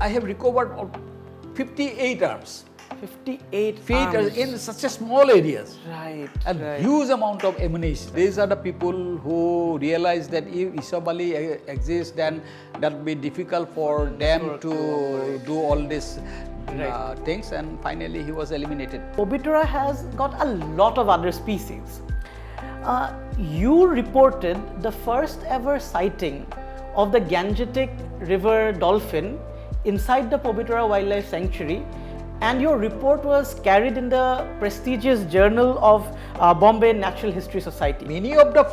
I have recovered 58 arms. 58 Feet arms. in such a small areas. Right, And right. huge amount of ammunition. These are the people who realize that if Isabali exists, then that will be difficult for them to do all these things, and finally he was eliminated. Pobitora has got a lot of other species. You reported the first ever sighting of the Gangetic River dolphin inside the Pobitora Wildlife Sanctuary, and your report was carried in the prestigious journal of Bombay Natural History Society. Many of the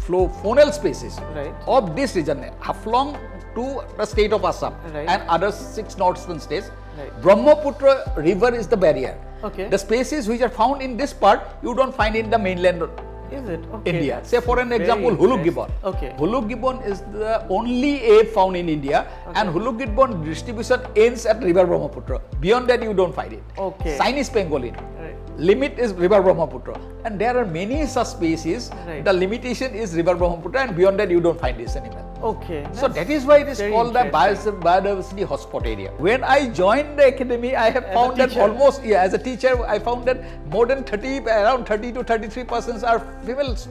faunal species Right. of this region have belonged to the state of Assam Right. and other 6 northern states. Right. Brahmaputra river is the barrier. Okay. The species which are found in this part, you don't find in the mainland Is it? Okay. India. Say for an Very example, Huluk interesting. gibbon. Okay. Huluk gibbon is the only ape found in India, and Huluk gibbon distribution ends at river Brahmaputra. Beyond that, you don't find it. Okay. Chinese pangolin. Right. Limit is river Brahmaputra, and there are many such species. Right. The limitation is river Brahmaputra, and beyond that you don't find this animal. Okay. So that is why it is very called the interesting. biodiversity hotspot area. When I joined the academy, I have found that teacher. almost, as a teacher, I found that more than around 30 to 33% are females,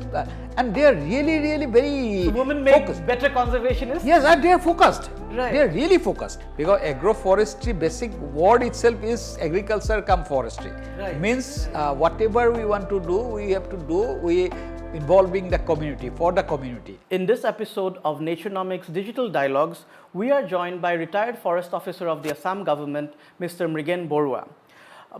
and they are really very Women make focused. better conservationists. Yes, and they are focused. Right. They are really focused, because agroforestry basic word itself is agriculture cum forestry. Right. Means whatever we want to do, we have to do involving the community, for the community. In this episode of Naturenomics Digital Dialogues, we are joined by retired forest officer of the Assam government, Mr. Mrigen Baruah.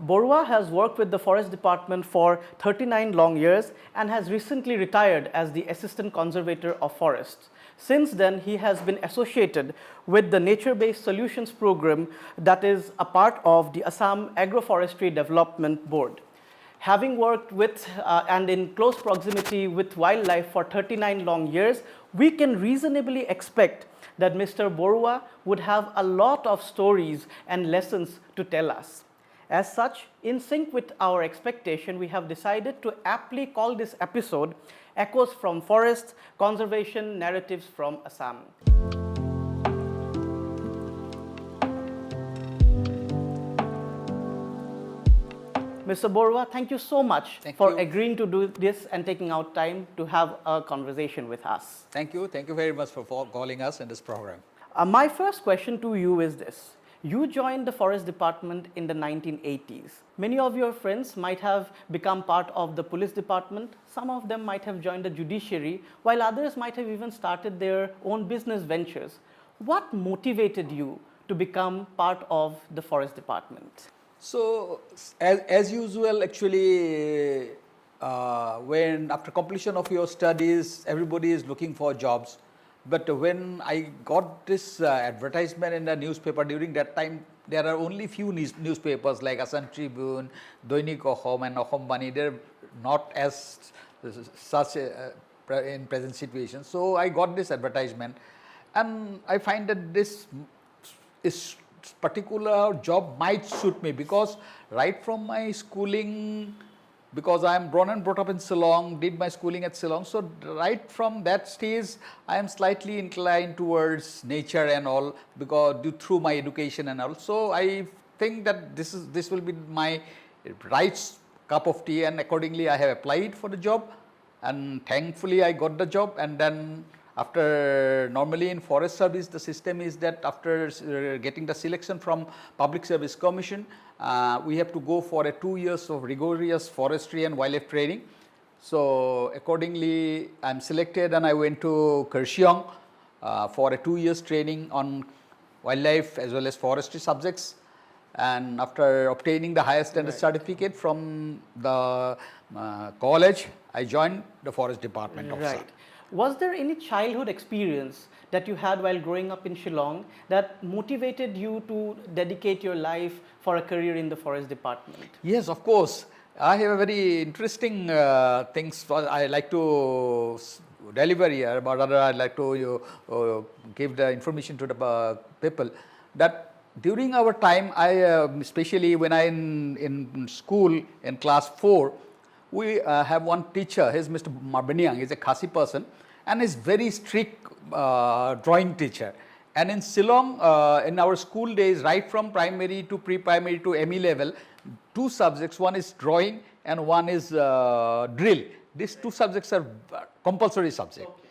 Borbora has worked with the Forest Department for 39 long years and has recently retired as the Assistant Conservator of Forests. Since then, he has been associated with the Nature-Based Solutions program that is a part of the Assam Agroforestry Development Board. Having worked with and in close proximity with wildlife for 39 long years, we can reasonably expect that Mr. Baruah would have a lot of stories and lessons to tell us. As such, in sync with our expectation, we have decided to aptly call this episode Echoes from Forests, Conservation Narratives from Assam. Mr. Borbora, thank you so much for agreeing to do this and taking out time to have a conversation with us. Thank you very much for calling us in this program. My first question to you is this. You joined the Forest Department in the 1980s. Many of your friends might have become part of the police department. Some of them might have joined the judiciary, while others might have even started their own business ventures. What motivated you to become part of the Forest Department? So, as usual, actually, when after completion of your studies, everybody is looking for jobs. But when I got this advertisement in the newspaper, during that time, there are only few newspapers like Assam Tribune, Doinik Ahom and Ahom Bani. They're not as such in present situation. So I got this advertisement, and I find that this is particular job might suit me, because right from my schooling, because I am born and brought up in Shillong, did my schooling at Shillong, so right from that stage I am slightly inclined towards nature and all, because through my education and all. So I think that this will be my right cup of tea, and accordingly I have applied for the job, and thankfully I got the job. And then after, normally in forest service, the system is that after getting the selection from Public Service Commission, we have to go for a 2 years of rigorous forestry and wildlife training. So accordingly, I am selected, and I went to Kurseong for a 2 years training on wildlife as well as forestry subjects. And after obtaining the highest standard certificate from the college, I joined the Forest Department of Assam. Was there any childhood experience that you had while growing up in Shillong that motivated you to dedicate your life for a career in the Forest Department? Yes, of course. I have a very interesting things I like to deliver here, but rather I like to give the information to the people that during our time, especially when I in school in class 4, we have one teacher. He is Mr. Mrigen. He is a Khasi person, and is very strict drawing teacher. And in Shillong, in our school days, right from primary to pre-primary to ME level, two subjects, one is drawing and one is drill. These two subjects are compulsory subjects. Okay.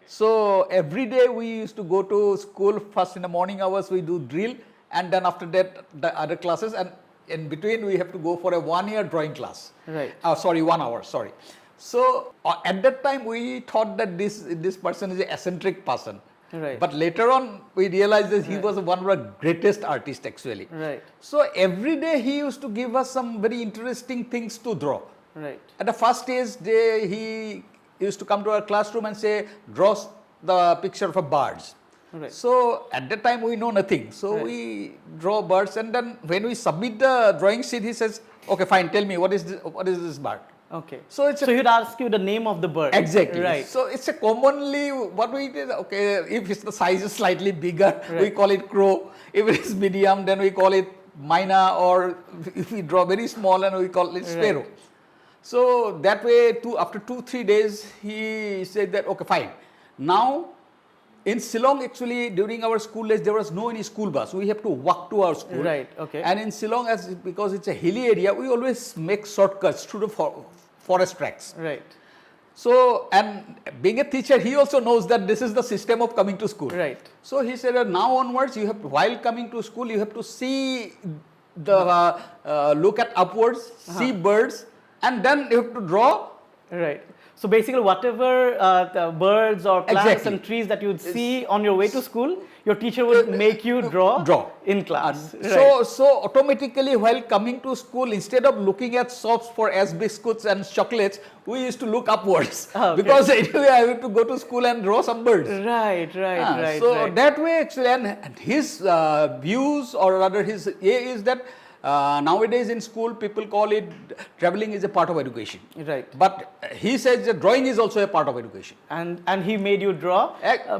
So every day we used to go to school. First in the morning hours we do drill, and then after that the other classes, and in between we have to go for a 1 year drawing class. Right. Sorry, 1 hour, sorry. So at that time we thought that this person is an eccentric person. Right. But later on we realized that he was one of the greatest artists actually. Right. So every day he used to give us some very interesting things to draw. Right. At the first stage, he used to come to our classroom and say, draw the picture of a birds. Right. So at that time we know nothing. So Right. we draw birds, and then when we submit the drawing sheet, he says, okay, fine, tell me what is this bird? Okay. So it's he'd ask you the name of the bird. exactly Right. So it's a commonly what we did. Okay, if the size is slightly bigger, we Right. call it crow. If it is medium, then we call it myna, or if we draw very small, and we call it sparrow. Right. So that way, after 2-3 days, he said that okay, fine. Now, in Shillong, actually, during our school days, there was no any school bus. We have to walk to our school. Right. Okay. And in Shillong, because it's a hilly area, we always make shortcuts through the forest tracks. Right. So, and being a teacher, he also knows that this is the system of coming to school. Right. So he said, now onwards, you have to, while coming to school, you have to see the look at upwards, see birds, and then you have to draw. Right. So basically, whatever the birds or plants Exactly. and trees that you'd see on your way to school, your teacher would make you draw in class. Right. So automatically, while coming to school, instead of looking at shops for biscuits and chocolates, we used to look upwards. Okay. Because anyway, I have to go to school and draw some birds. Right. Right. So right. that way actually, and his views, or rather his is that nowadays in school people call it traveling is a part of education. Right. But he says that drawing is also a part of education. And he made you draw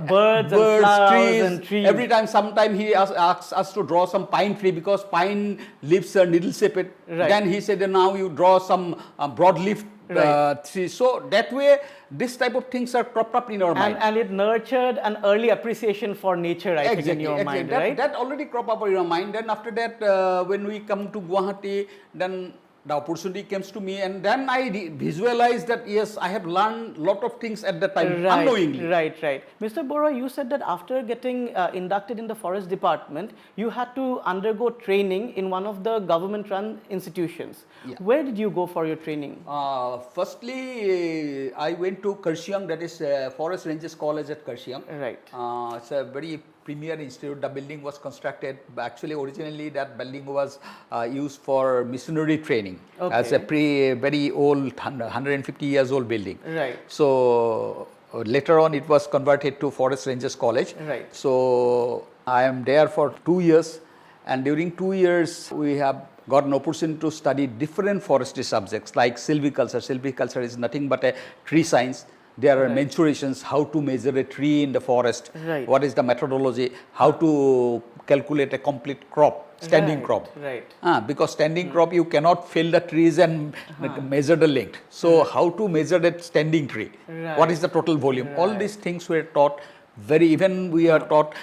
birds and flowers and trees. Every time, sometime he asks us to draw some pine tree, because pine leaves are needle shaped. Right. Then he said that now you draw some broadleaf tree. So that way, this type of things are cropped up in our mind. And it nurtured an early appreciation for nature, I think, in your mind, right? That already crop up in your mind. Then after that, when we come to Guwahati, then the opportunity comes to me, and then I visualize that yes, I have learned lot of things at that time unknowingly. Right. Mr. Baruah, you said that after getting inducted in the Forest Department, you had to undergo training in one of the government-run institutions. Yeah. Where did you go for your training? Firstly, I went to Karsiang, that is Forest Rangers College at Karsiang. Right. It's a very premier institute. The building was constructed, actually originally that building was used for missionary training. Okay. As a very old, 150 years old building. Right. So later on it was converted to Forest Rangers College. Right. So I am there for 2 years, and during 2 years we have got an opportunity to study different forestry subjects like silviculture. Silviculture is nothing but a tree science. There are mensurations, how to measure a tree in the forest, Right. what is the methodology, how to calculate a complete crop, standing crop. Right. Because standing crop, you cannot fell the trees and measure the length. So how to measure that standing tree? Right. What is the total volume? All these things were taught. Even we are taught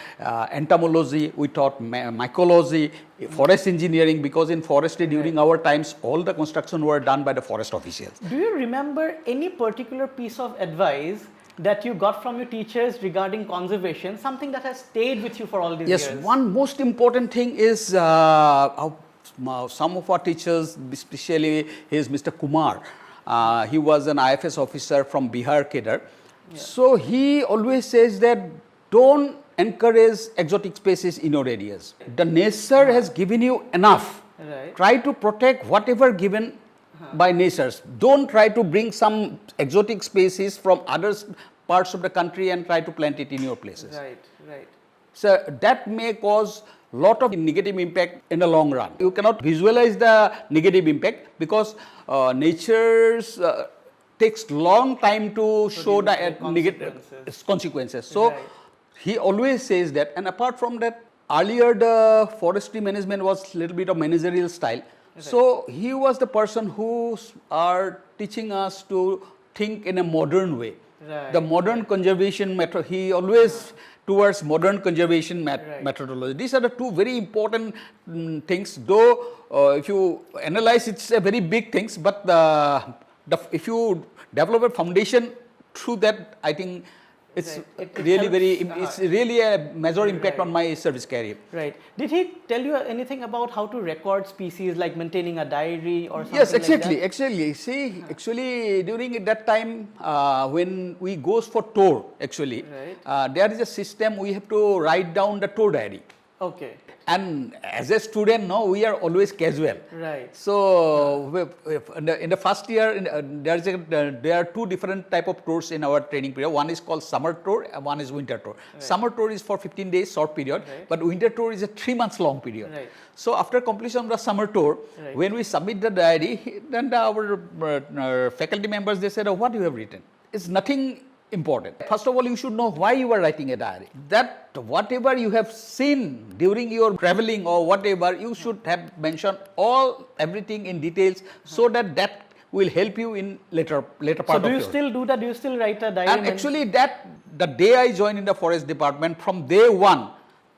entomology, we taught mycology, forest engineering, because in forestry during our times, all the construction were done by the forest officials. Do you remember any particular piece of advice that you got from your teachers regarding conservation, something that has stayed with you for all these years? Yes, one most important thing is some of our teachers, especially is Mr. Kumar. He was an IFS officer from Bihar, Kedar. So he always says that don't encourage exotic species in your areas. The nature has given you enough. Right. Try to protect whatever given by nature. Don't try to bring some exotic species from other parts of the country and try to plant it in your places. Right. So that may cause lot of negative impact in the long run. You cannot visualize the negative impact because nature's takes long time to show the negative consequences. So he always says that, and apart from that, earlier the forestry management was little bit of managerial style. So he was the person who are teaching us to think in a modern way. Right. The modern conservation method, he always towards modern conservation methodology. These are the two very important things. Though if you analyze, it's a very big things, but if you develop a foundation through that, I think it's really it's really a major impact on my service career. Right. Did he tell you anything about how to record species, like maintaining a diary or something? Yes, exactly, like that? exactly. See, actually during that time when we goes for tour, actually, there is a system we have to write down the tour diary. Okay. And as a student, no, we are always casual. Right. So in the first year, there are two different type of tours in our training period. One is called summer tour, and one is winter tour. Right. Summer tour is for 15 days, short period, but winter tour is a 3 months long period. Right. So after completion of the summer tour, when we submit the diary, then our faculty members, they said, "Oh, what you have written? It's nothing important. First of all, you should know why you are writing a diary. That whatever you have seen during your traveling or whatever, you should have mentioned everything in details, so that will help you in later part so of do you still do that? Do you still write a diary? And actually, the day I joined in the forest department, from day one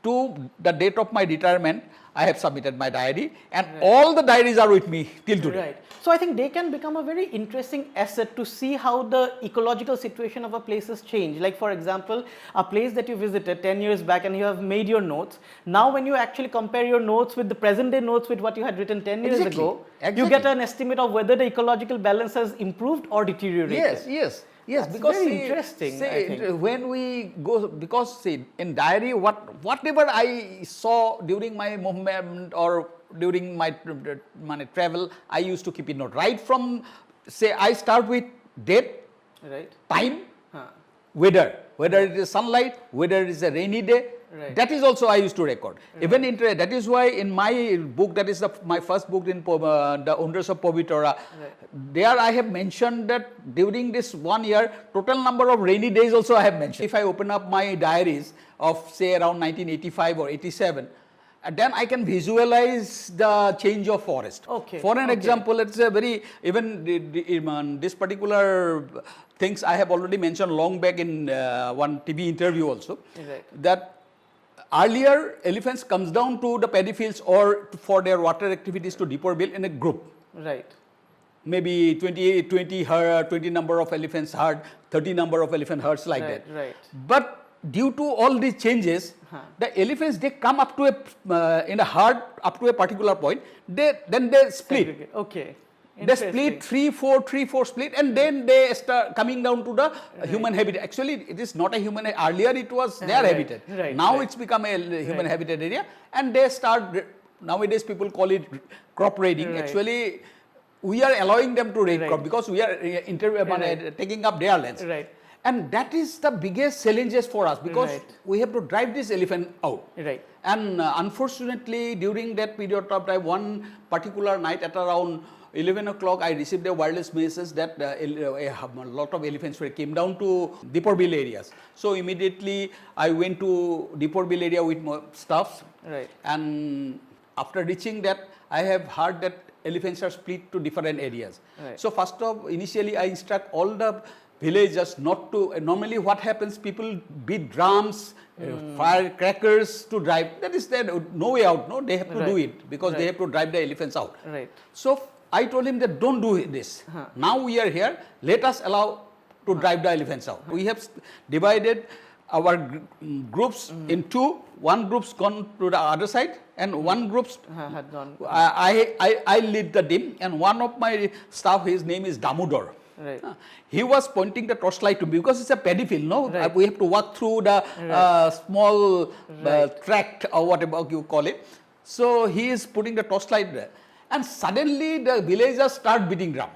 to the date of my retirement, I have submitted my diary, and all the diaries are with me till today. Right. So I think they can become a very interesting asset to see how the ecological situation of a place has changed. Like for example, a place that you visited 10 years back and you have made your notes. Now when you actually compare your notes with the present day notes with what you had written 10 years ago, you get an estimate of whether the ecological balance has improved or deteriorated. Yes, that's because very interesting. I think. When we go, because see, in diary, whatever I saw during my movement or during my travel, I used to keep it note. Right from, say, I start with date, time, weather, whether it is sunlight, whether it is a rainy day. That is also I used to record. Even that is why in my book, that is my first book in the Wonders of Pobitora, there I have mentioned that during this 1 year, total number of rainy days also I have mentioned. If I open up my diaries of say around 1985 or 87, then I can visualize the change of forest. For an example, it's a very, even this particular things I have already mentioned long back in one TV interview also, that earlier elephants comes down to the paddy fields or for their water activities to deeper bill in a group. Maybe 20 number of elephants herd, 30 number of elephant herds like that. But due to all these changes, the elephants, they come up to in a herd up to a particular point, then they split. They split 3-4 split, and then they start coming down to the human habitat. Actually, it is not a human. Earlier, it was their habitat. Now it's become a human habitat area, and they start. Nowadays, people call it crop raiding. Actually, we are allowing them to raid crop because we are taking up their lands. And that is the biggest challenges for us, because we have to drive this elephant out. And unfortunately, during that period of time, one particular night at around 11 o'clock, I received a wireless message that a lot of elephants came down to Deeporbill areas. So immediately I went to Deeporbill area with my staffs. And after reaching that, I have heard that elephants are split to different areas. So first of initially, I instruct all the villagers not to. Normally, what happens? People beat drums, firecrackers to drive. That is there no way out. No, they have to do it because they have to drive the elephants out. So I told him that don't do this. Now we are here. Let us allow to drive the elephants out. We have divided our groups in two. One group's gone to the other side, and one group's had gone. I lead the team, and one of my staff, his name is Damodar. He was pointing the torchlight to me because it's a paddy field. No, we have to walk through the small tract or whatever you call it. So he is putting the torchlight there. And suddenly the villagers start beating drum.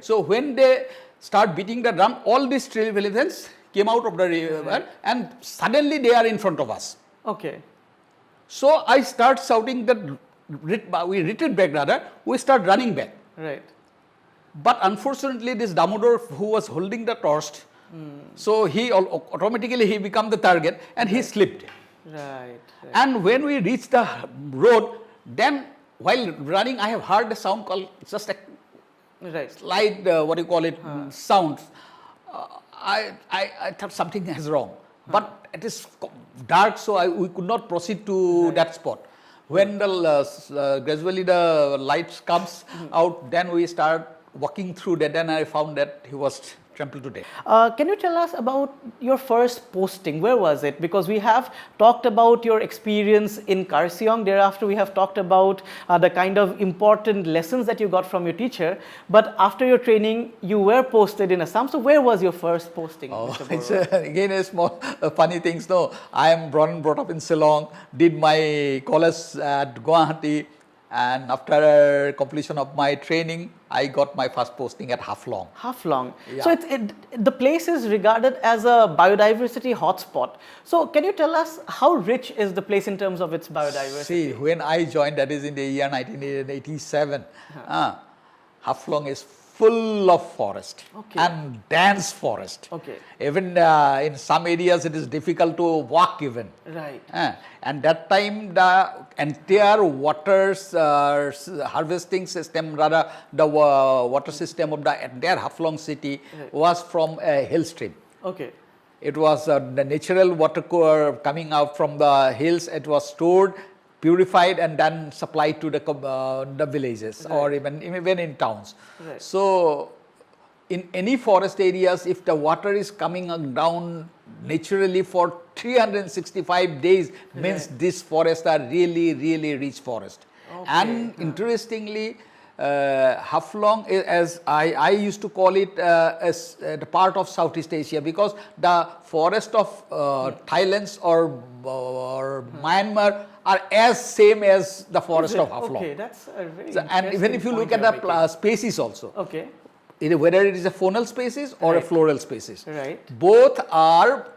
So when they start beating the drum, all these trail elephants came out of the river, and suddenly they are in front of us. So I start shouting that we retreat back rather, we start running back. But unfortunately, this Damodar who was holding the torch, so he automatically became the target, and he slipped. And when we reached the road, then while running, I have heard a sound called just a slight, sound. I thought something is wrong. But it is dark, so we could not proceed to that spot. When gradually the lights comes out, then we start walking through that, and I found that he was trampled to death. Can you tell us about your first posting? Where was it? Because we have talked about your experience in Karsiong. Thereafter, we have talked about the kind of important lessons that you got from your teacher. But after your training, you were posted in Assam. So where was your first posting? Mr. It's Borbora? again a small funny things. No, I am born and brought up in Shillong, did my college at Guwahati, and after completion of my training, I got my first posting at Haflong. Haflong. Yeah. So the place is regarded as a biodiversity hotspot. So can you tell us how rich is the place in terms of its biodiversity? See, when I joined, that is in the year 1987, Haflong is full of forest and dense forest. Okay. Even in some areas, it is difficult to walk even. Right. And that time, the entire harvesting system, rather the water system of the entire Haflong city was from a hill stream. Okay. It was the natural water coming out from the hills. It was stored, purified, and then supplied to the villages or even in towns. Right. So, in any forest areas, if the water is coming down naturally for 365 days, means these forests are really, really rich forest. Okay. And interestingly, Haflong, as I used to call it, as the part of Southeast Asia, because the forest of Thailand or Myanmar are as same as the forest of Haflong. Okay, that's a very And even if you look at the species also, okay. Whether it is a faunal species or a floral species, Right. both are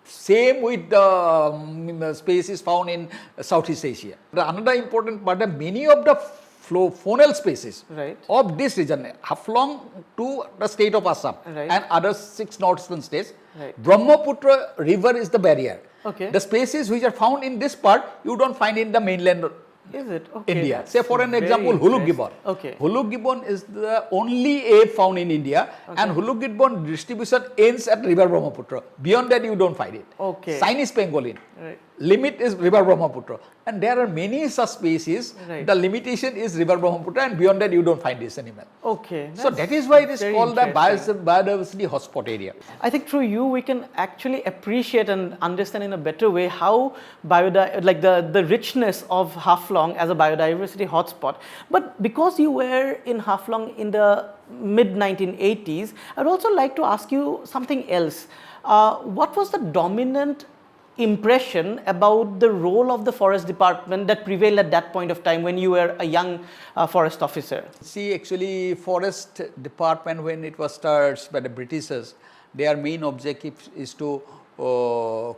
same with the species found in Southeast Asia. Another important part, many of the faunal species of this region, Haflong to the state of Assam and other 6 northern states, Brahmaputra river is the barrier. Okay. The species which are found in this part, you don't find in the mainland Is it? Okay, India. that's Say for an very example, Huluk gibbon. Okay. Huluk gibbon is the only ape found in India, and Huluk gibbon distribution ends at river Brahmaputra. Beyond that, you don't find it. Okay. Chinese pangolin. Right. Limit is river Brahmaputra, and there are many such species. Right. The limitation is river Brahmaputra, and beyond that you don't find this animal. Okay. So that is why it is very called the interesting. biodiversity hotspot area. I think through you we can actually appreciate and understand in a better way how the richness of Haflong as a biodiversity hotspot. But because you were in Haflong in the mid 1980s, I'd also like to ask you something else. What was the dominant impression about the role of the forest department that prevailed at that point of time when you were a young forest officer? See, actually, forest department, when it was started by the Britishers, their main objective is to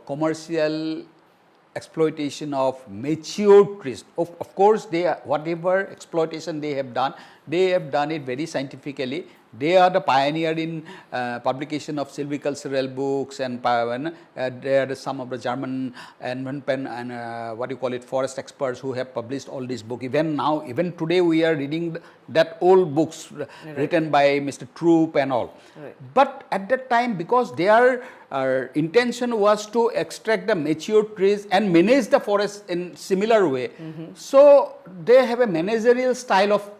commercial exploitation of mature trees. Of course, whatever exploitation they have done it very scientifically. They are the pioneer in publication of silvicultural books, and they are some of the German and forest experts who have published all these books. Even today, we are reading that old books written by Mr. Troop and all. Right. But at that time, because their intention was to extract the mature trees and manage the forest in similar way, so they have a managerial style of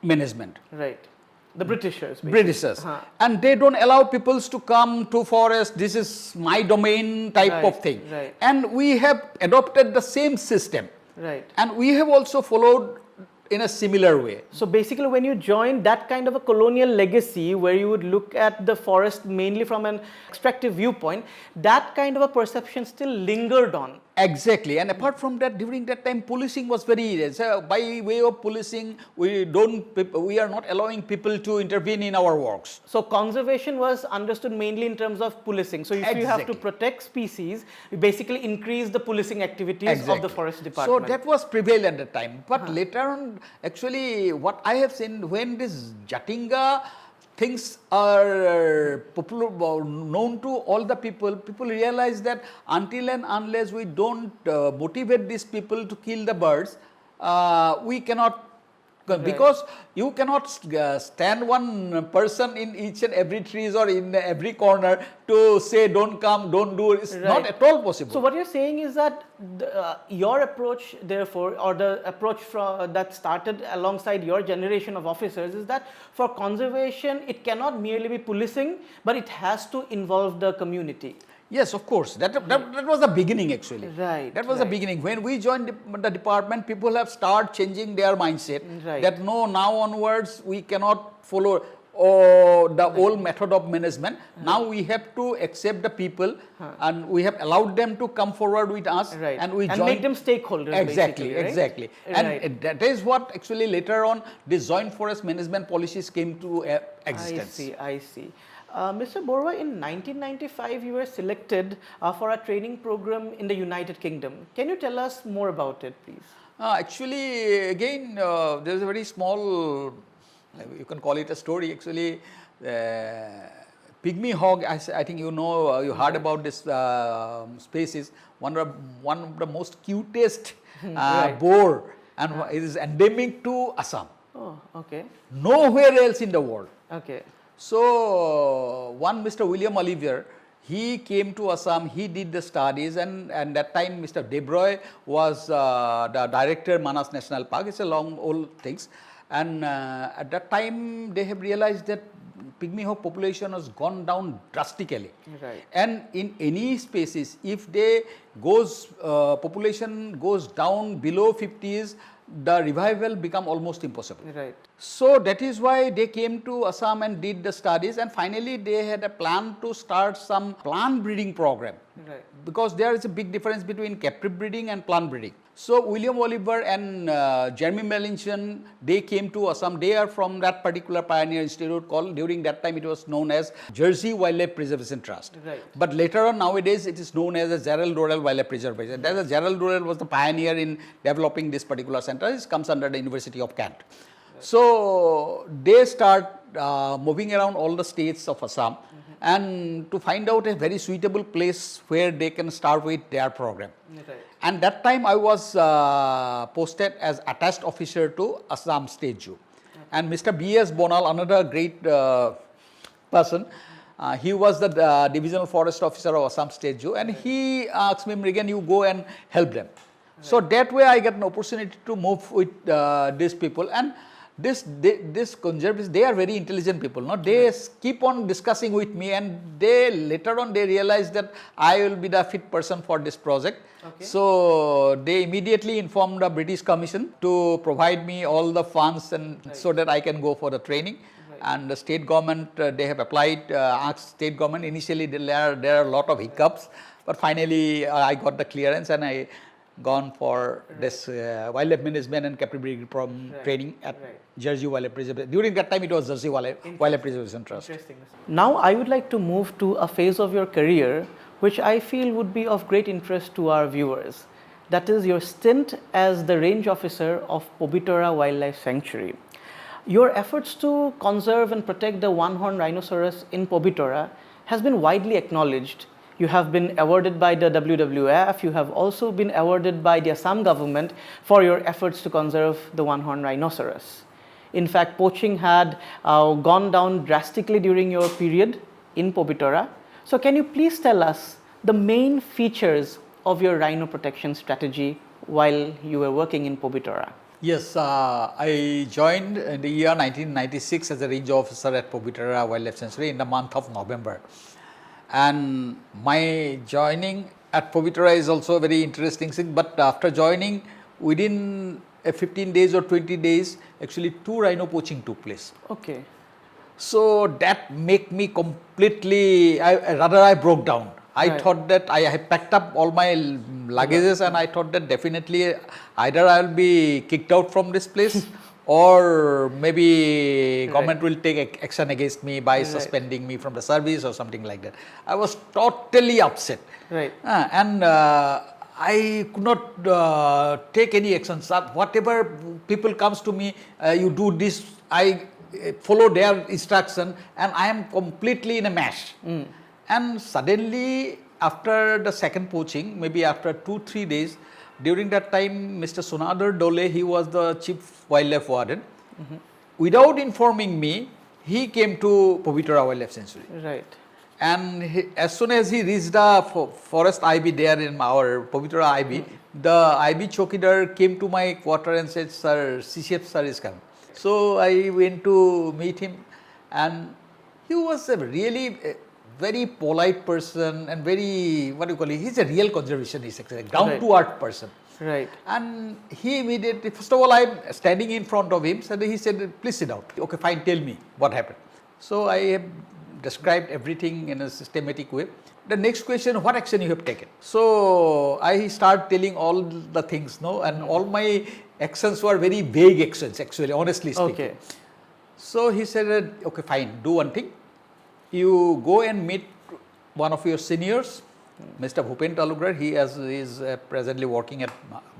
management. Right. The Britishers. Britishers. And they don't allow people to come to forest, this is my domain type of thing. Right. And we have adopted the same system. Right. And we have also followed in a similar way. So basically when you joined that kind of a colonial legacy where you would look at the forest mainly from an extractive viewpoint, that kind of a perception still lingered on. Exactly, and apart from that, during that time, policing was very. So by way of policing, we are not allowing people to intervene in our works. So conservation was understood mainly in terms of policing. So if you have to protect species, you basically increase the policing activities of the forest department. So that was prevailed at the time. But later on, actually, what I have seen, when this Jatinga things are popular, known to all the people realize that until and unless we don't motivate these people to kill the birds, we cannot Because you cannot stand one person in each and every trees or in every corner to say don't come, don't do it. It's not at all possible. So what you're saying is that your approach, therefore, or the approach that started alongside your generation of officers is that for conservation, it cannot merely be policing, but it has to involve the community. Yes, of course. That was the beginning actually. Right. That was the beginning. When we joined the department, people have started changing their mindset. Right. That no, now onwards we cannot follow the old method of management. Now we have to accept the people and we have allowed them to come forward with us. Right. And we and make them stakeholders. Exactly, right? exactly. And that is what actually later on the joint forest management policies came to existence. I see. Mr. Baruah, in 1995, you were selected for a training program in the United Kingdom. Can you tell us more about it, please? Actually, again, there is a very small, you can call it a story. Actually, pygmy hog, I think you know, you heard about this species, one of the most cutest boar, and it is endemic to Assam. Oh, okay. Nowhere else in the world. Okay. So, one Mr. William Oliver, he came to Assam, he did the studies, and that time Mr. Borbora was the director Manas National Park. It's a long old things. And at that time, they have realized that pygmy hog population has gone down drastically. Right. And in any species, if they population goes down below 50s, the revival become almost impossible. Right. So that is why they came to Assam and did the studies, and finally they had a plan to start some plant breeding program. Right. Because there is a big difference between captive breeding and plant breeding. So William Oliver and Jeremy Melanchthon, they came to Assam. They are from that particular pioneer institute called, during that time it was known as Jersey Wildlife Preservation Trust. Right. But later on, nowadays it is known as the Gerald Dorrell Wildlife Preservation. That is, Gerald Dorrell was the pioneer in developing this particular center. It comes under the University of Kent. Right. So they start moving around all the states of Assam and to find out a very suitable place where they can start with their program. Right. And that time I was posted as attached officer to Assam State Zoo. And Mr. B.S. Bonal, another great person, he was the divisional forest officer of Assam State Zoo, and he asked me, Mrigen, you go and help them. So that way I get an opportunity to move with these people. And this conservatives, they are very intelligent people. No? They keep on discussing with me, and they later on they realize that I will be the fit person for this project. Okay. So they immediately informed the British Commission to provide me all the funds and so that I can go for the training. Right. And the state government, they have applied, asked state government, initially there are a lot of hiccups, but finally I got the clearance and I gone for this wildlife management and captive breeding training at Jersey Wildlife Preservation. During that time, it was Jersey Wildlife Preservation Trust. Interesting. Now, I would like to move to a phase of your career which I feel would be of great interest to our viewers. That is your stint as the range officer of Pobitora Wildlife Sanctuary. Your efforts to conserve and protect the one-horned rhinoceros in Pobitora has been widely acknowledged. You have been awarded by the WWF, you have also been awarded by the Assam government for your efforts to conserve the one-horned rhinoceros. In fact, poaching had gone down drastically during your period in Pobitora. So can you please tell us the main features of your rhino protection strategy while you were working in Pobitora? Yes, I joined in the year 1996 as a range officer at Pobitora Wildlife Sanctuary in the month of November. And my joining at Pobitora is also a very interesting thing, but after joining, within 15 days or 20 days, actually 2 rhino poaching took place. Okay. So that made me completely, I broke down. I thought that I had packed up all my luggages and I thought that definitely either I will be kicked out from this place or maybe government will take action against me by suspending me from the service or something like that. I was totally upset. Right. And I could not take any action. So whatever people comes to me, you do this, I follow their instruction and I am completely in a mess. And suddenly after the second poaching, maybe after 2-3 days, during that time Mr. Sunadar Dole, he was the chief wildlife warden. Without informing me, he came to Pobitora Wildlife Sanctuary. Right. And as soon as he reached the forest IB there in our Pobitora IB, the IB Chokidar came to my quarter and said, "Sir, CCF sir is coming." So I went to meet him, and he was a really very polite person and very, what do you call it, he's a real conservationist, actually, down to earth person. Right. And he immediately, first of all, I'm standing in front of him, so he said, "Please sit down." Okay, fine, tell me what happened. So I have described everything in a systematic way. The next question, what action you have taken? So I start telling all the things, no, and all my actions were very vague actions, actually, honestly speaking. Okay. So he said, "Okay, fine, do one thing. You go and meet one of your seniors, Mr. Bhupen Talukdar. He is presently working at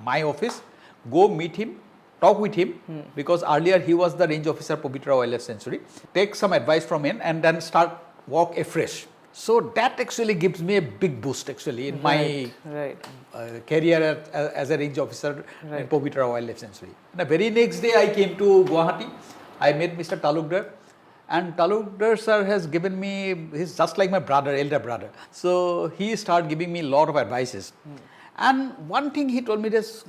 my office. Go meet him, talk with him, because earlier he was the range officer Pobitora Wildlife Sanctuary. Take some advice from him and then start work afresh." So that actually gives me a big boost actually in my career as a range officer in Pobitora Wildlife Sanctuary. The very next day I came to Guwahati. I met Mr. Talukdar. And Talukdar sir has given me, he's just like my brother, elder brother. So he started giving me a lot of advices. And one thing he told me is,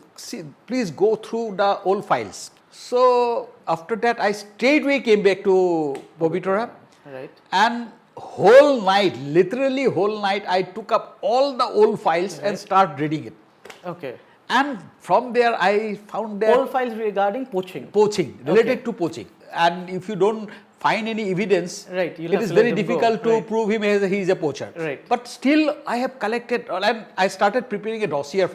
please go through the old files. So after that, I straightway came back to Pobitora. Right. And whole night, literally whole night, I took up all the old files and started reading it. Okay. And from there, I found that Old files regarding poaching. Poaching, related to poaching. And if you don't find any evidence, it is very difficult to prove him as he is a poacher. Right. But still, I have collected, and I started preparing a dossier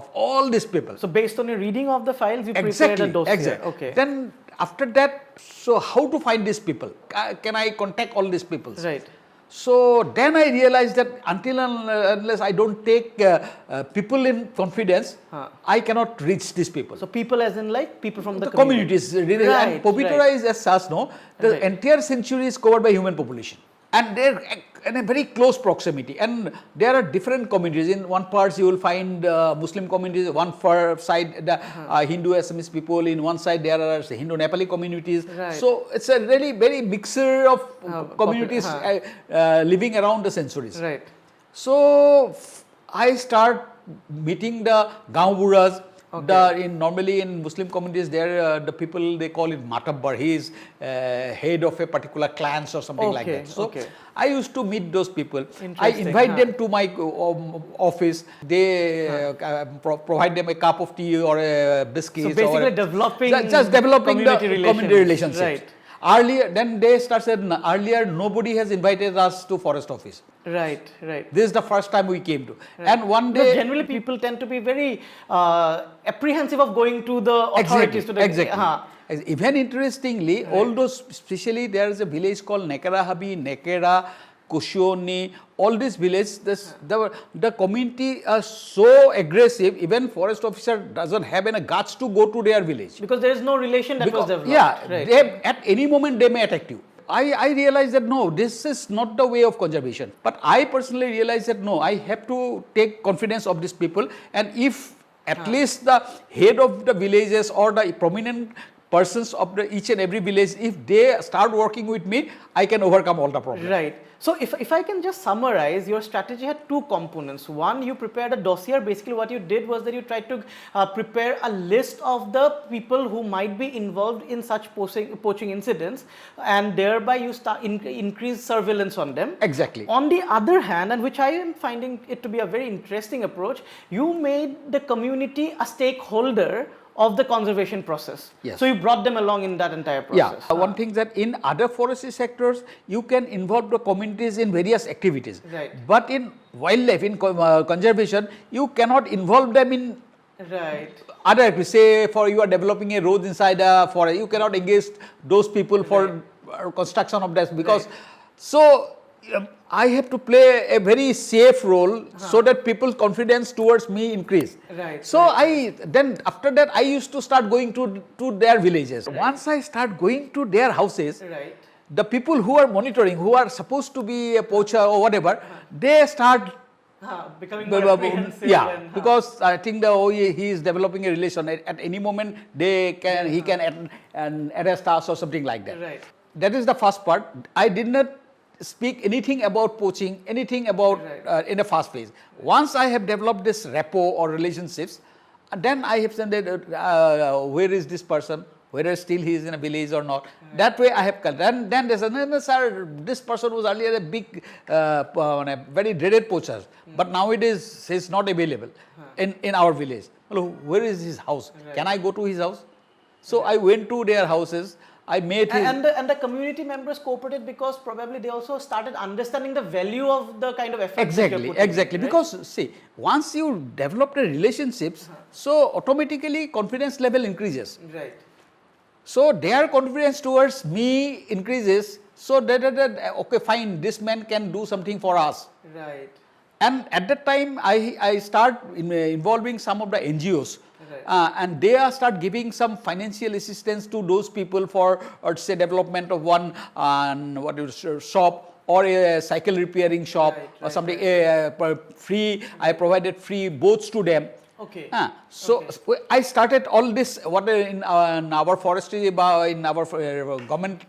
of all these people. So based on your reading of the files, you prepared a dossier. Exactly. Okay. Then after that, so how to find these people? Can I contact all these people? Right. So then I realized that until unless I don't take people in confidence, I cannot reach these people. So people as in like people from the communities. Really, and Pobitora is as such, no? The entire sanctuary is covered by human population. And they're in a very close proximity. And there are different communities. In one part you will find Muslim communities, one far side the Hindu Assamese people, in one side there are Hindu Nepali communities. Right. So it's a really very mixture of communities living around the sanctuaries. Right. So I start meeting the Gaumburas. Normally in Muslim communities, there the people, they call it Matabbar. He is head of a particular clans or something like that. So I used to meet those people. I invite them to my office. They provide them a cup of tea or a biscuit. So basically developing community relationships. Right. Earlier, then they start saying, earlier nobody has invited us to forest office. Right. This is the first time we came to. And one day, generally people tend to be very apprehensive of going to the authorities. Even interestingly, all those, especially there is a village called Nekarahabi, Nekera, Kushioni, all these villages, the community are so aggressive, even forest officer doesn't have any guts to go to their village. Because there is no relation that was developed. Yeah, they, at any moment they may attack you. I realized that no, this is not the way of conservation. But I personally realized that no, I have to take confidence of these people, and if at least the head of the villages or the prominent persons of each and every village, if they start working with me, I can overcome all the problems. Right. So if I can just summarize, your strategy had two components. One, you prepared a dossier. Basically what you did was that you tried to prepare a list of the people who might be involved in such poaching incidents, and thereby you increase surveillance on them. Exactly. On the other hand, and which I am finding it to be a very interesting approach, you made the community a stakeholder of the conservation process. Yes. So you brought them along in that entire process. Yeah. One thing that in other forestry sectors, you can involve the communities in various activities. Right. But in wildlife, in conservation, you cannot involve them in other activities. Say for you are developing a road inside a forest, you cannot engage those people for construction of that, because so I have to play a very safe role so that people's confidence towards me increase. Right. So then after that I used to start going to their villages. Right. Once I start going to their houses, the people who are monitoring, who are supposed to be a poacher or whatever, they start Becoming more apprehensive. Yeah, and, because I think he is developing a relation. At any moment, he can arrest us or something like that. Right. That is the first part. I did not speak anything about poaching, anything about in the first phase. Once I have developed this rapport or relationships, then I have said that where is this person, whether still he is in a village or not. That way I have, then they said, no, sir, this person was earlier a big, very dreaded poacher, but nowadays he is not available in our village. Well, where is his house? Can I go to his house? So I went to their houses. I made his... And the community members cooperated because probably they also started understanding the value of the kind of effort. Exactly. Right? Because see, once you develop the relationships, so automatically confidence level increases. Right. So their confidence towards me increases. So okay, fine, this man can do something for us. Right. And at that time, I start involving some of the NGOs. And they start giving some financial assistance to those people for, or say, development of one shop or a cycle repairing shop or something. Free. I provided free boats to them. Okay. So I started all this. What in our forestry, in our government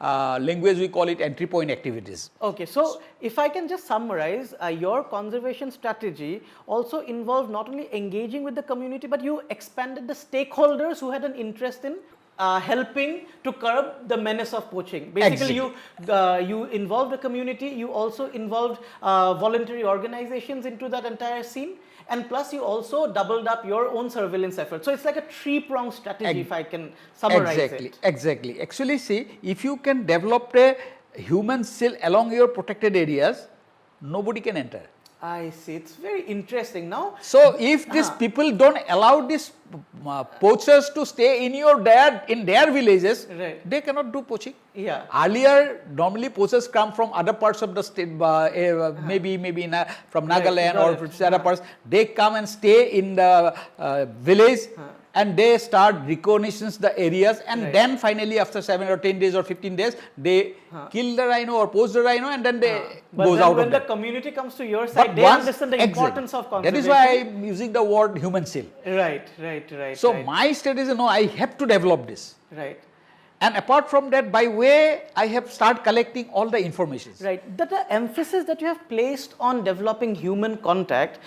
language, we call it entry point activities. Okay, so if I can just summarize, your conservation strategy also involved not only engaging with the community, but you expanded the stakeholders who had an interest in helping to curb the menace of poaching. Basically, you involved the community. You also involved voluntary organizations into that entire scene. And plus, you also doubled up your own surveillance efforts. So it's like a three-pronged strategy, if I can summarize it. Exactly. Actually, see, if you can develop a human cell along your protected areas, nobody can enter. I see. It's very interesting now. So if these people don't allow these poachers to stay in their villages, they cannot do poaching. Yeah. Earlier, normally poachers come from other parts of the state, maybe from Nagaland or from other parts. They come and stay in the village. And they start reconnaissance the areas, and then finally after 7 or 10 days or 15 days, they kill the rhino or poach the rhino, and then they goes out of it. But when the community comes to your side, they understand the importance of conservation. That is why I am using the word human cell. Right. So my strategy is, no, I have to develop this. Right. And apart from that, by way, I have started collecting all the information. Right. The emphasis that you have placed on developing human contact,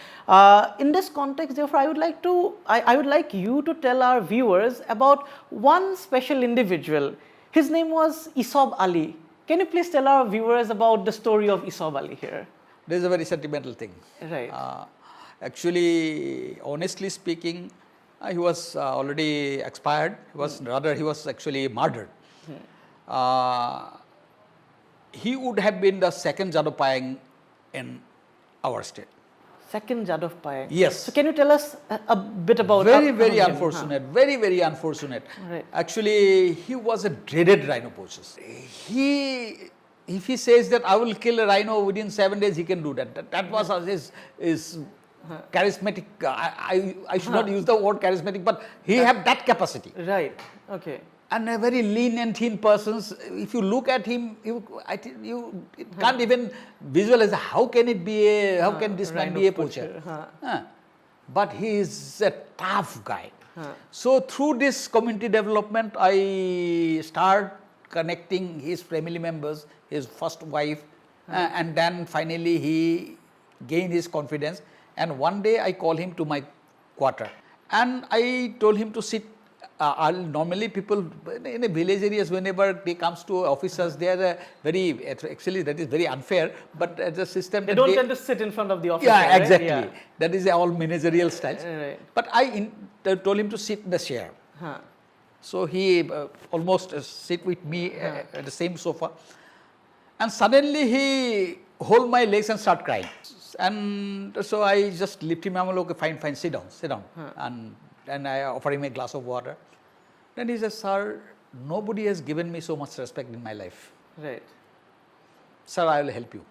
in this context, therefore, I would like you to tell our viewers about one special individual. His name was Isab Ali. Can you please tell our viewers about the story of Isab Ali here? This is a very sentimental thing. Right. Actually, honestly speaking, he was already expired. He was actually murdered. He would have been the second Jadhav Payeng in our state. Second Jadhav Payeng. Yes. So can you tell us a bit about very unfortunate. Very unfortunate. Right. Actually, he was a dreaded rhino poacher. If he says that I will kill a rhino within 7 days, he can do that. That was his charismatic. I should not use the word charismatic, but he had that capacity. Right. Okay. And a very lean and thin person. If you look at him, you can't even visualize how can this man be a poacher? But he is a tough guy. So through this community development, I start connecting his family members, his first wife, and then finally he gained his confidence. And one day I call him to my quarter, and I told him to sit. Normally people in the village areas, whenever they comes to officers, they are actually that is very unfair, but as a system. They don't tend to sit in front of the officer. Yeah, exactly. Right? Yeah. That is all managerial styles. Right. But I told him to sit in the chair. So he almost sit with me at the same sofa. And suddenly he hold my legs and start crying. And so I just lift him up, okay, fine, sit down. And I offer him a glass of water. Then he says, sir, nobody has given me so much respect in my life. Right. Sir, I will help you.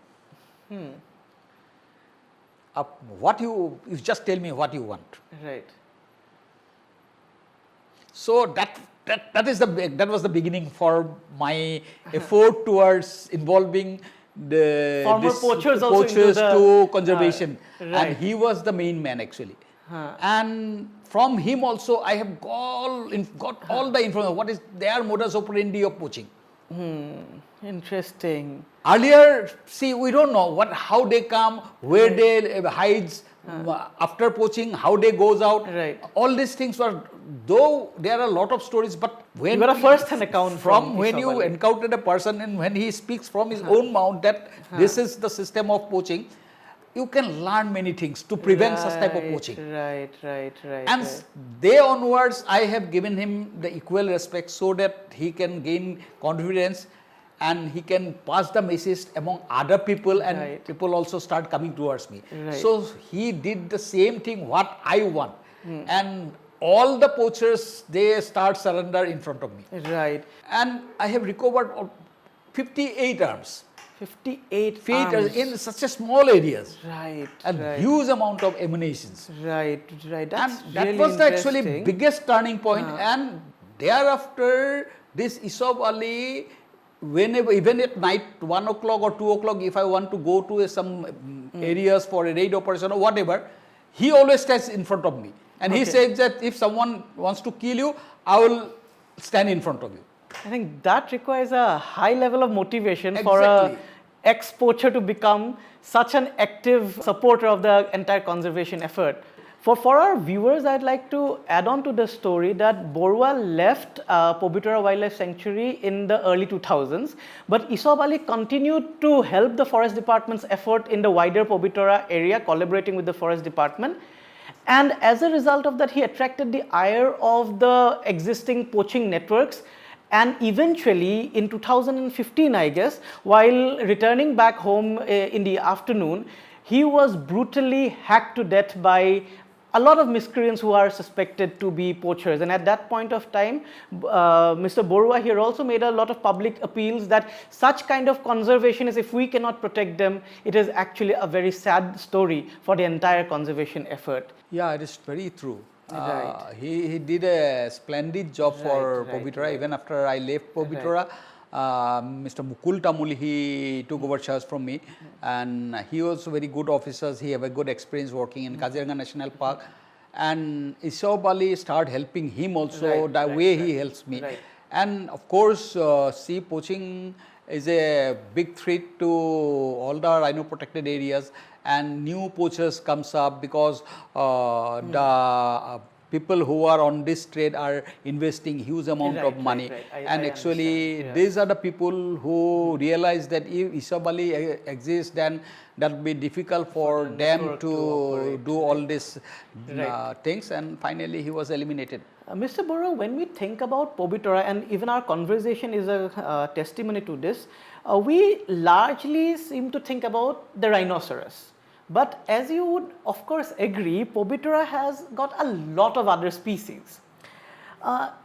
You just tell me what you want. Right. So that was the beginning for my effort towards involving the Former this poachers also into poachers the, to conservation, right. and he was the main man actually. And from him also I have got all the information. What is their modus operandi of poaching? Interesting. Earlier, see, we don't know how they come, where they hides after poaching, how they goes out. Right. All these things were, though there are a lot of stories, but when You got a first-hand account from when Isab you Ali. encountered a person and when he speaks from his own mouth that this is the system of poaching, you can learn many things to prevent such type of poaching. Right. And day onwards, I have given him the equal respect so that he can gain confidence and he can pass the message among other people, and Right. people also start coming towards me. Right. So he did the same thing what I want, and all the poachers, they start surrender in front of me. Right. And I have recovered 58 arms. 58 Feet arms. in such a small areas, Right. and right. huge amount of ammunitions. Right. That's And that really was the actually interesting. biggest turning point. And thereafter, this Isab Ali, whenever, even at night, 1 o'clock or 2 o'clock, if I want to go to some areas for a raid operation or whatever, he always stands in front of me. And he says that if someone wants to kill you, I will stand in front of you. I think that requires a high level of motivation for Exactly. a ex-poacher to become such an active supporter of the entire conservation effort. For our viewers, I'd like to add on to the story that Baruah left Pobitora Wildlife Sanctuary in the early 2000s, but Isab Ali continued to help the Forest Department's effort in the wider Pobitora area, collaborating with the Forest Department. And as a result of that, he attracted the ire of the existing poaching networks. And eventually, in 2015, I guess, while returning back home in the afternoon, he was brutally hacked to death by a lot of miscreants who are suspected to be poachers. And at that point of time, Mr. Baruah here also made a lot of public appeals that such kind of conservationists, if we cannot protect them, it is actually a very sad story for the entire conservation effort. Yeah, it is very true. Right. He did a splendid job for Pobitora. Even after I left Pobitora, Mr. Mukul Tamuli, he took over charge from me, and he was very good officers. He have a good experience working in Kaziranga National Park, and Isab Ali started helping him also the way he helps me. Right. And of course, sea poaching is a big threat to all the rhino protected areas, and new poachers comes up because the people who are on this trade are investing huge amount of money. And I actually, understand. these are the people who realize that if Isab Ali exists, then that will be difficult for them network to operate, do all these Right. things, and finally he was eliminated. Mr. Baruah, when we think about Pobitora, and even our conversation is a testimony to this, we largely seem to think about the rhinoceros. But as you would of course agree, Pobitora has got a lot of other species.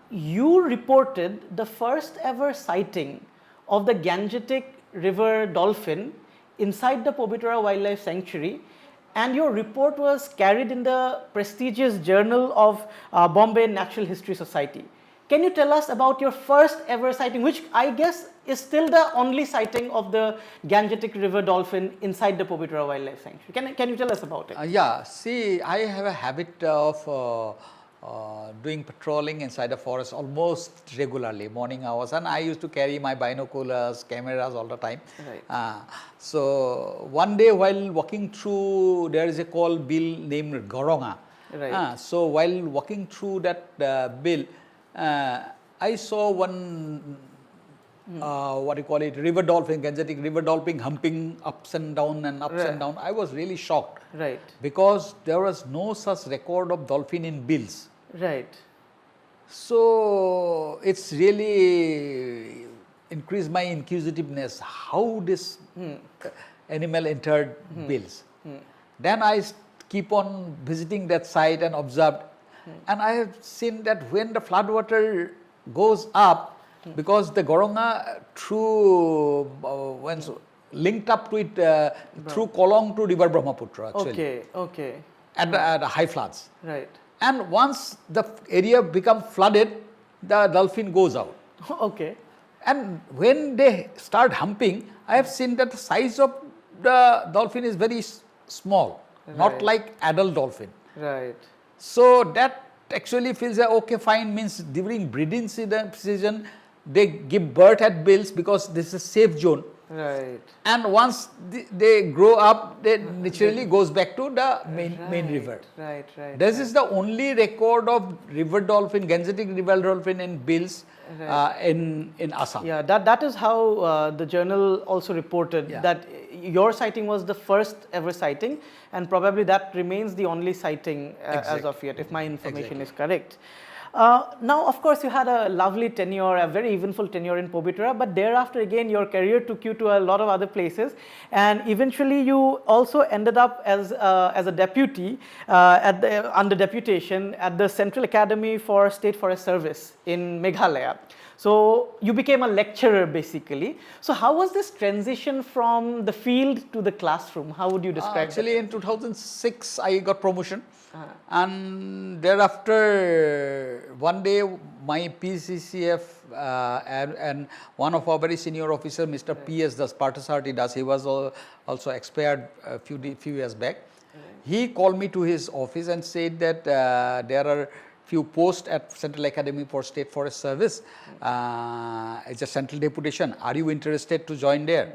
You reported the first ever sighting of the Gangetic river dolphin inside the Pobitora Wildlife Sanctuary, and your report was carried in the prestigious Journal of Bombay Natural History Society. Can you tell us about your first ever sighting, which I guess is still the only sighting of the Gangetic river dolphin inside the Pobitora Wildlife Sanctuary? Can you tell us about it? Yeah, see, I have a habit of doing patrolling inside the forest almost regularly, morning hours, and I used to carry my binoculars, cameras all the time. Right. So one day while walking through, there is a coal bill named Goronga. Right. So while walking through that bill, I saw one what do you call it, river dolphin, Gangetic river dolphin humping ups and down and ups and down. I was really shocked. Right. Because there was no such record of dolphin in bills. Right. So it's really increased my inquisitiveness how this animal entered bills. Then I keep on visiting that site and observed, and I have seen that when the flood water goes up, because the Goronga through when linked up to it through Kolong to River Brahmaputra actually. Okay. At the high floods. Right. And once the area becomes flooded, the dolphin goes out. Okay. And when they start humping, I have seen that the size of the dolphin is very small, not Right. like adult dolphin. Right. So that actually feels that okay, fine, means during breeding season they give birth at bills because this is a safe zone. Right. And once they grow up, they naturally goes back to the main river. Right. Right. This is the only record of river dolphin, Gangetic river dolphin in bills in Assam. Yeah, that is how the journal also reported Yeah. that your sighting was the first ever sighting, and probably that remains the only sighting as of yet, if my information is correct. Now, of course, you had a lovely tenure, a very eventful tenure in Pobitora, but thereafter again your career took you to a lot of other places, and eventually you also ended up as a deputy under deputation at the Central Academy for State Forest Service in Meghalaya. So you became a lecturer basically. So how was this transition from the field to the classroom? How would you describe Actually, in 2006, I got promotion. And thereafter, one day, my PCCF and one of our very senior officer, Mr. P.S. Das, Parthasarthi Das, he was also expired a few years back. He called me to his office and said that there are few posts at Central Academy for State Forest Service. It's a central deputation. Are you interested to join there?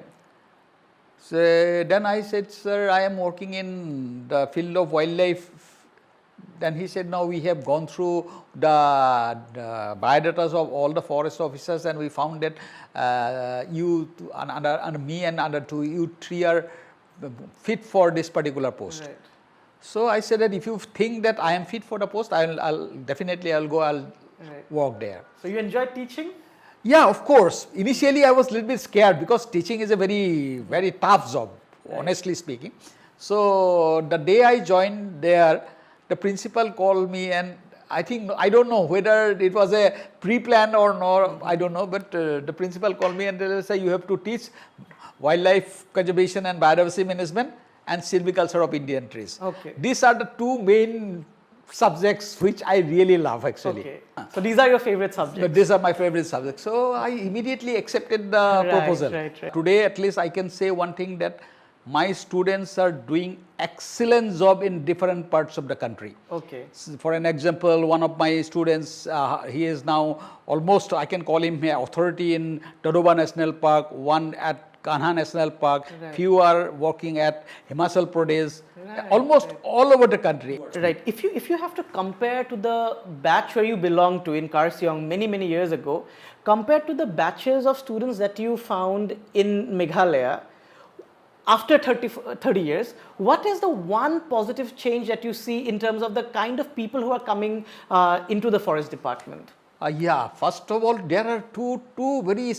So then I said, sir, I am working in the field of wildlife. Then he said, no, we have gone through the biodatas of all the forest officers, and we found that under me and under you three are fit for this particular post. Right. So I said that if you think that I am fit for the post, I'll definitely I'll work there. So you enjoyed teaching? Yeah, of course. Initially, I was a little bit scared because teaching is a very tough job, honestly speaking. So the day I joined there, the principal called me, and I don't know whether it was a pre-planned or not, I don't know, but the principal called me and they said, you have to teach wildlife conservation and biodiversity management and silviculture of Indian trees. Okay. These are the two main subjects which I really love actually. Okay. So these are your favorite subjects? But these are my favorite subjects. So I immediately accepted the proposal. Right. Today at least I can say one thing, that my students are doing excellent job in different parts of the country. Okay. For an example, one of my students, he is now almost, I can call him an authority in Borbora National Park, one at Kanha National Park, few are working at Himachal Pradesh, almost all over the country. Right. If you have to compare to the batch where you belonged to in Karsiong many years ago, compared to the batches of students that you found in Meghalaya, after 30 years, what is the one positive change that you see in terms of the kind of people who are coming into the forest department? Yeah, first of all, there are two very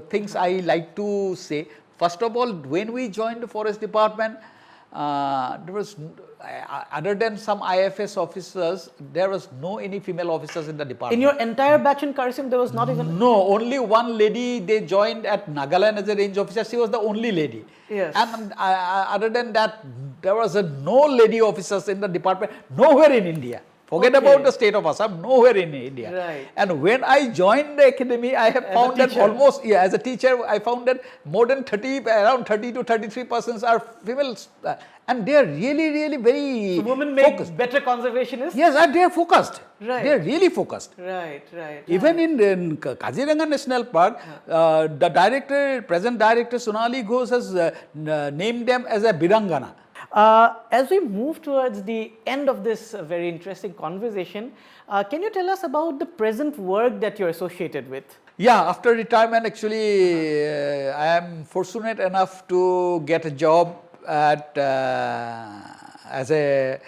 things I like to say. First of all, when we joined the forest department, there was, other than some IFS officers, there was no any female officers in the department. In your entire batch in Karsiong, there was not even? No, only one lady, they joined at Nagaland as a range officer. She was the only lady. Yes. And other than that, there was no lady officers in the department, nowhere in India. Forget about the state of Assam, nowhere in India. Right. And when I joined the academy, I have found that almost, as a teacher, I found that more than around 30 to 33% are females. And they are really very So women focused. make better conservationists? Yes, and they are focused. Right. They are really focused. Right. Even in Kaziranga National Park, the present director Sonali Ghosh has named them as a Birangana. As we move towards the end of this very interesting conversation, can you tell us about the present work that you're associated with? Yeah, after retirement, actually, I am fortunate enough to get a job at as a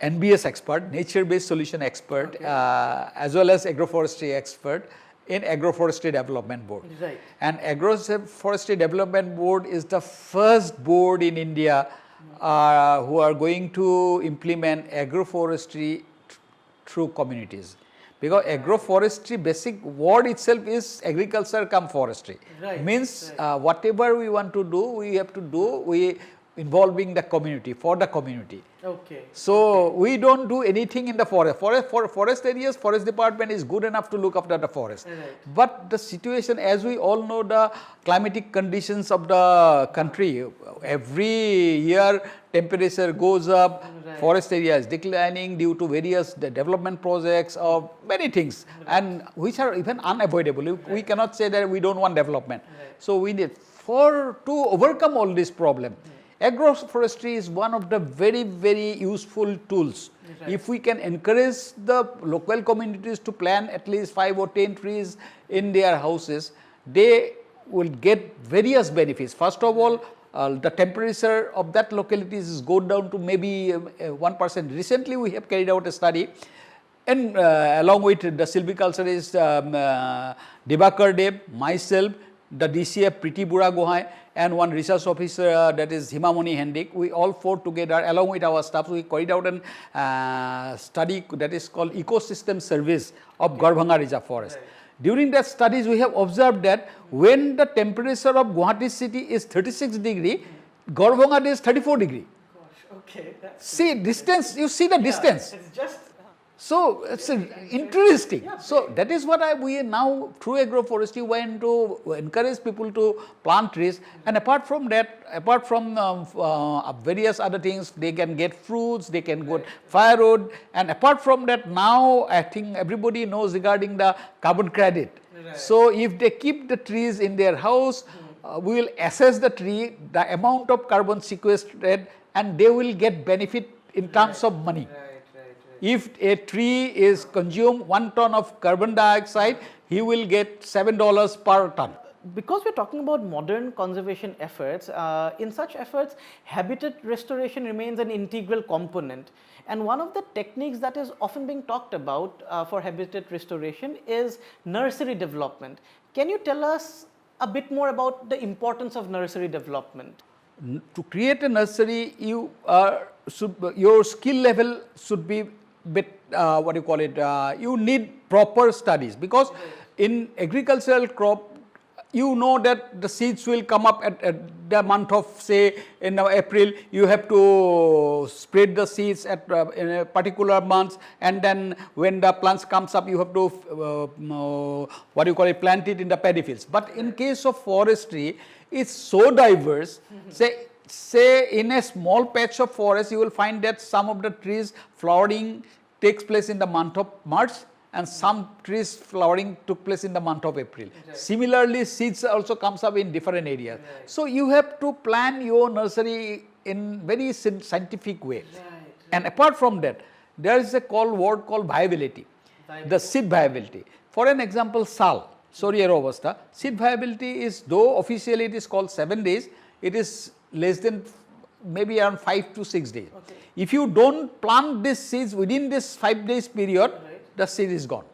NBS expert, nature-based solution expert, as well as agroforestry expert in Agroforestry Development Board. Right. And Agroforestry Development Board is the first board in India who are going to implement agroforestry through communities. Because agroforestry basic word itself is agriculture cum forestry. Right. Means whatever we want to do, we have to do. involving the community, for the community. Okay. So we don't do anything in the forest. Forest areas, forest department is good enough to look after the forest. Right. But the situation, as we all know, the climatic conditions of the country, every year temperature goes up, Right. forest area is declining due to various development projects or many things, and which are even unavoidable. We cannot say that we don't want development. Right. So we need to overcome all this problem. Agroforestry is one of the very useful tools. Right. If we can encourage the local communities to plant at least 5 or 10 trees in their houses, they will get various benefits. First of all, the temperature of that locality is go down to maybe 1%. Recently we have carried out a study, and along with the silviculturist Debakar Dev, myself, the DCF Priti Bura Gohai, and one research officer that is Himamoni Hendik, we all four together along with our staff, we carried out a study that is called Ecosystem Service of Garbhanga Reserve Forest. Right. During that studies, we have observed that when the temperature of Guwahati city is 36 degree, Garbhanga is 34 degree. Gosh, okay. See distance, you see the distance. It's just So it's interesting. So that is what we now through agroforestry want to encourage people to plant trees, and apart from that, apart from various other things, they can get fruits, they can get firewood, and apart from that, now I think everybody knows regarding the carbon credit. Right. So if they keep the trees in their house, we will assess the tree, the amount of carbon sequestered, and they will get benefit in terms of money. If a tree is consume 1 ton of carbon dioxide, he will get $7 per ton. Because we're talking about modern conservation efforts, in such efforts, habitat restoration remains an integral component. And one of the techniques that is often being talked about for habitat restoration is nursery development. Can you tell us a bit more about the importance of nursery development? To create a nursery, your skill level should be bit you need proper studies, because in agricultural crop you know that the seeds will come up at the month of, say, in April. You have to spread the seeds at in a particular month, and then when the plants comes up, you have to plant it in the paddy fields. But in case of forestry, it's so diverse. Say in a small patch of forest, you will find that some of the trees flowering takes place in the month of March, and some trees flowering took place in the month of April. Right. Similarly, seeds also comes up in different areas. Right. So you have to plan your nursery in very scientific way. Right. And apart from that, there is a word called viability, the seed viability. For an example, sal, Soria robusta, seed viability is, though officially it is called 7 days, it is less than maybe around 5 to 6 days. Okay. If you don't plant these seeds within this 5 days period, right, the seed is gone.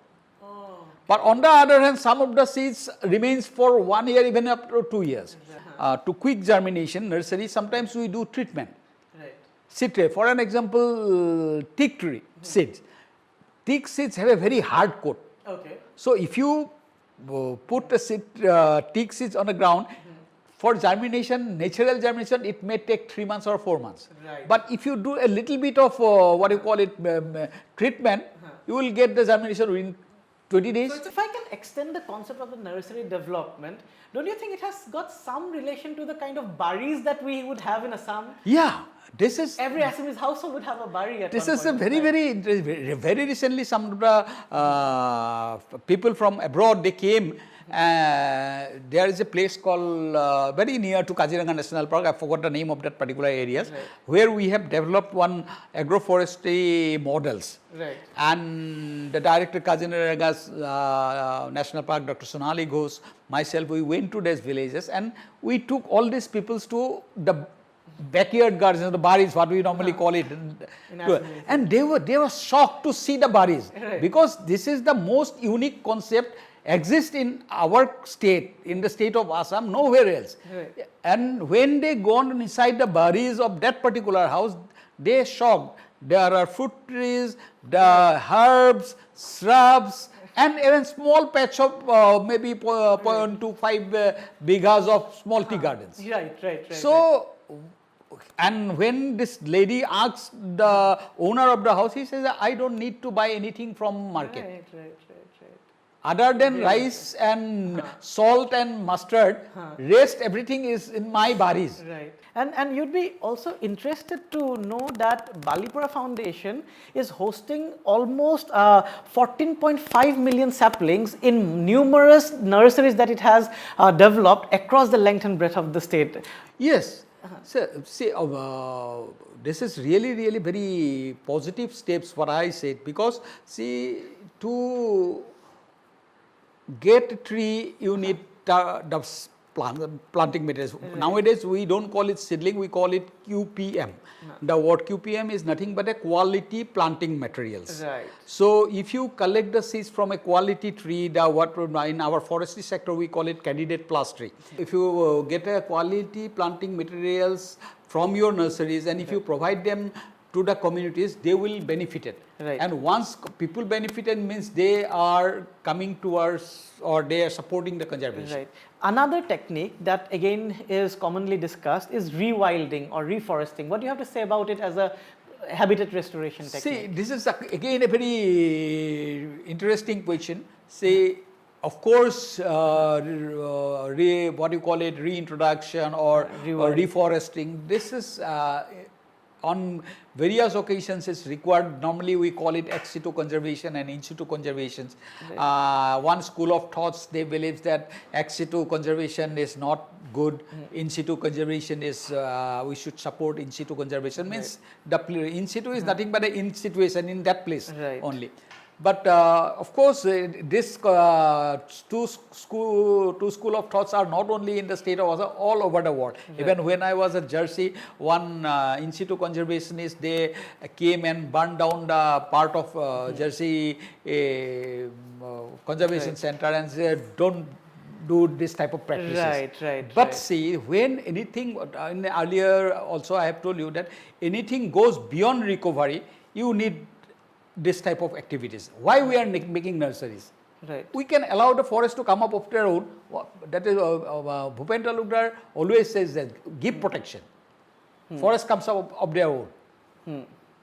Oh. But on the other hand, some of the seeds remains for 1 year, even up to 2 years. To quick germination, nursery, sometimes we do treatment. Right. Seed tray. For an example, teak tree seeds. Teak seeds have a very hard coat. Okay. So if you put the teak seeds on the ground, for germination, natural germination, it may take 3 months or 4 months. Right. But if you do a little bit of treatment, you will get the germination within 20 days. So if I can extend the concept of the nursery development, don't you think it has got some relation to the kind of baris that we would have in Assam? Yeah, this is... Every Assamese household would have a bari at this one is a very recently some of the people from abroad, they came. There is a place called very near to Kaziranga National Park, I forgot the name of that particular area, right, where we have developed one agroforestry models. Right. And the director Kaziranga National Park, Dr. Sonali Ghosh, myself, we went to these villages and we took all these peoples to the backyard gardens, the baris, what we normally call it. And they were shocked to see the baris, right, because this is the most unique concept exists in our state, in the state of Assam, nowhere else. Right. And when they gone inside the baris of that particular house, they shocked. There are fruit trees, the herbs, shrubs, and even small patch of maybe 0.25 bighas of small tea gardens. Right. So And when this lady asks the owner of the house, he says, I don't need to buy anything from market. Right. Other than rice and salt and mustard, rest everything is in my baris. Right. And you'd be also interested to know that Balipura Foundation is hosting almost 14.5 million saplings in numerous nurseries that it has developed across the length and breadth of the state. Yes. So, see, this is really very positive steps what I said, because see, to get a tree you need the planting materials. Nowadays we don't call it seedling, we call it QPM. The word QPM is nothing but a quality planting materials. Right. So if you collect the seeds from a quality tree, the what in our forestry sector we call it candidate plus tree. If you get a quality planting materials from your nurseries, and if you provide them to the communities, they will benefit it. Right. And once people benefited means they are coming towards or they are supporting the conservation. Right. Another technique that again is commonly discussed is rewilding or reforesting. What do you have to say about it as a habitat restoration technique? See, this is again a very interesting question. Say, of course, what you call it, reintroduction or reforesting. This is on various occasions is required. Normally we call it ex situ conservation and in situ conservation. Right. One school of thoughts, they believe that ex situ conservation is not good. In situ conservation is, we should support in situ conservation. Means the in situ is nothing but an in situation in that place only. But of course, this two school of thoughts are not only in the state of Assam, all over the world. Right. Even when I was at Jersey, one in situ conservationist, they came and burned down the part of Jersey conservation center and said, don't do this type of practices. Right. But see, when anything, in earlier also I have told you that anything goes beyond recovery, you need this type of activities. Why we are making nurseries? Right. We can allow the forest to come up of their own. That is, Bhupendra Talukdar always says that give protection. Forest comes up of their own.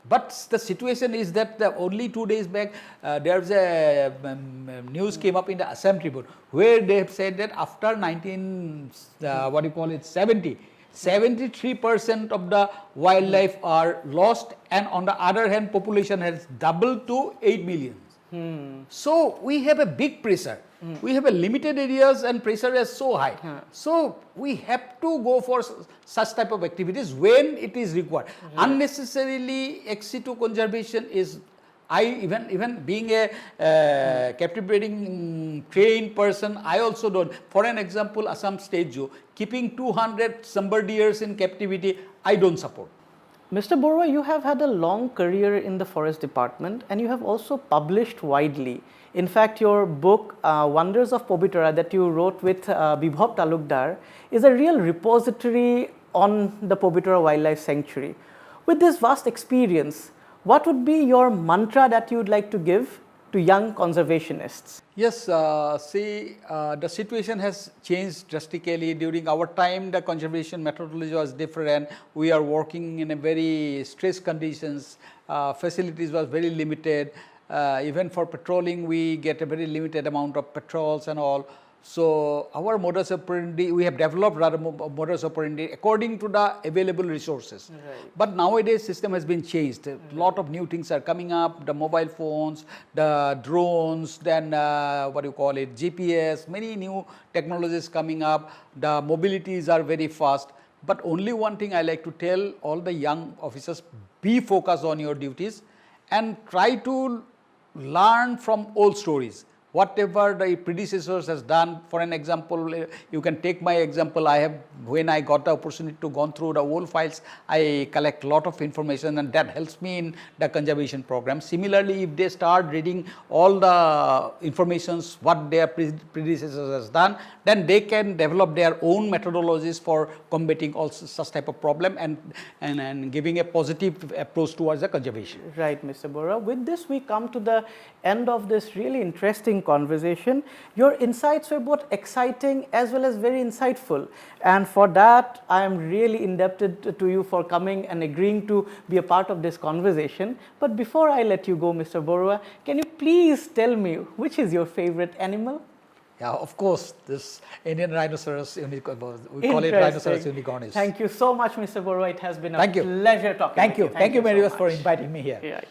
But the situation is that only 2 days back, there's a news came up in the Assam Tribune where they have said that after 73% of the wildlife are lost, and on the other hand population has doubled to 8 million. So we have a big pressure. We have a limited areas and pressure is so high. So we have to go for such type of activities when it is required. Unnecessarily ex situ conservation is, I even being a captive breeding trained person, I also don't. For an example, Assam State Zoo, keeping 200 sumber deers in captivity, I don't support. Mr. Baruah, you have had a long career in the Forest Department and you have also published widely. In fact, your book, Wonders of Pobitora, that you wrote with Bibhav Talukdar, is a real repository on the Pobitora Wildlife Sanctuary. With this vast experience, what would be your mantra that you would like to give to young conservationists? Yes, see, the situation has changed drastically. During our time, the conservation methodology was different. We are working in a very stressed conditions. Facilities was very limited. Even for patrolling, we get a very limited amount of patrols and all. So our modus operandi, we have developed rather modus operandi according to the available resources. Right. But nowadays system has been changed. A lot of new things are coming up, the mobile phones, the drones, then what do you call it, GPS, many new technologies coming up. The mobilities are very fast. But only one thing I like to tell all the young officers, be focused on your duties and try to learn from old stories. Whatever the predecessors has done, for an example, you can take my example. I have, when I got the opportunity to go through the old files, I collect a lot of information and that helps me in the conservation program. Similarly, if they start reading all the informations what their predecessors has done, then they can develop their own methodologies for combating also such type of problem and giving a positive approach towards the conservation. Right, Mr. Baruah. With this, we come to the end of this really interesting interesting conversation. Your insights were both exciting as well as very insightful. And for that, I am really indebted to you for coming and agreeing to be a part of this conversation. But before I let you go, Mr. Baruah, can you please tell me which is your favorite animal? Yeah, of course, this Indian rhinoceros unicornis, we call it rhinoceros unicornis. Thank you so much, Mr. Baruah. It has been a Thank you. pleasure talking Thank with you. Thank you, so Marius, for much. inviting me here. Yeah.